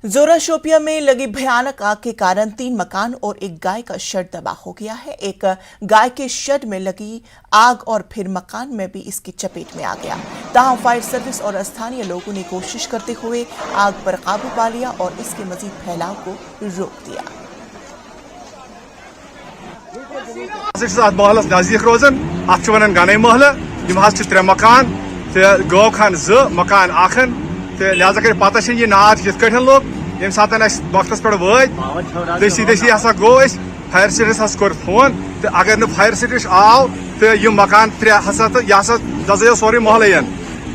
जोरा शोपिया में लगी भयानक आग के कारण 3 मकान और एक गाय का शेड तबाह हो गया है। एक गाय के शेड में लगी आग और फिर मकान में भी इसकी चपेट में आ गया। ताहम फायर सर्विस और स्थानीय लोगों ने कोशिश करते हुए आग पर काबू पा लिया और इसके मजीद फैलाव को रोक दिया। महलस नजदीक रोजान वन गने महल 3 मकान गौ खान 2 मकान आखन लिहाजा कर पता यह नाद ये लोग ये सात वक्त पे वो दसी हसा गो फायर सर्विस कोर फोन तो अगर न फायर सर्विस आव तो यह मकान 3 हसा तो यह दजायो सोरे महल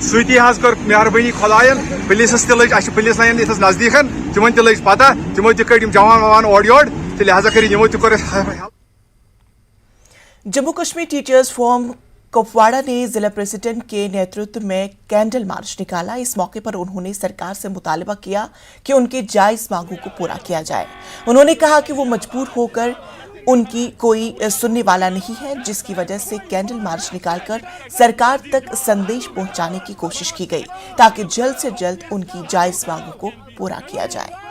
सुती कर मेहरबानी खुदायन पुलिस लग पुलिस लाइन ये नजदीक तिमन लग पता तिमो कड़ जवान ववान ओर योर तो लिहाजा कर जम्मू कश्मीर टीचर्स फोरम कुपवाड़ा ने जिला प्रेसिडेंट के नेतृत्व में कैंडल मार्च निकाला। इस मौके पर उन्होंने सरकार से मुतालबा किया कि उनके जायज मांगों को पूरा किया जाए। उन्होंने कहा कि वो मजबूर होकर उनकी कोई सुनने वाला नहीं है, जिसकी वजह से कैंडल मार्च निकालकर सरकार तक संदेश पहुंचाने की कोशिश की गई ताकि जल्द से जल्द उनकी जायज मांगों को पूरा किया जाए।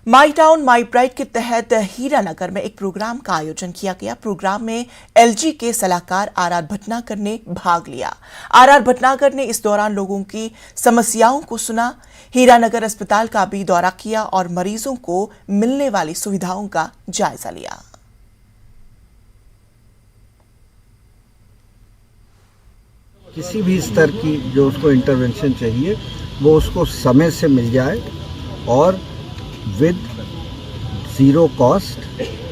माई टाउन माई प्राइड के तहत हीरानगर में एक प्रोग्राम का आयोजन किया गया। प्रोग्राम में एलजी के सलाहकार आर भटनागर ने भाग लिया। आर भटनागर ने इस दौरान लोगों की समस्याओं को सुना, हीरानगर अस्पताल का भी दौरा किया और मरीजों को मिलने वाली सुविधाओं का जायजा लिया। किसी भी स्तर की जो उसको इंटरवेंशन चाहिए वो उसको समय से मिल जाए और with zero cost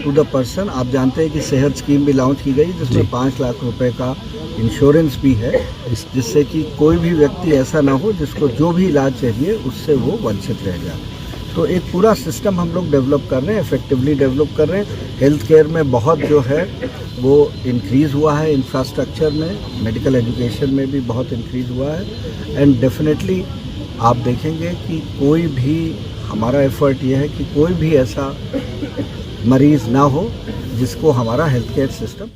to the person. आप जानते हैं कि सेहत स्कीम भी लॉन्च की गई जिसमें 5 लाख रुपए का इंश्योरेंस भी है, जिससे कि कोई भी व्यक्ति ऐसा ना हो जिसको जो भी इलाज चाहिए उससे वो वंचित रह जाए। तो एक पूरा सिस्टम हम लोग डेवलप कर रहे हैं, इफेक्टिवली डेवलप कर रहे हैं। हेल्थ केयर में बहुत जो है वो इंक्रीज़ हुआ है, इंफ्रास्ट्रक्चर में, मेडिकल एजुकेशन में भी बहुत इंक्रीज़ हुआ है। एंड डेफिनेटली आप देखेंगे कि कोई भी हमारा एफर्ट ये है कि कोई भी ऐसा मरीज़ ना हो जिसको हमारा हेल्थ केयर सिस्टम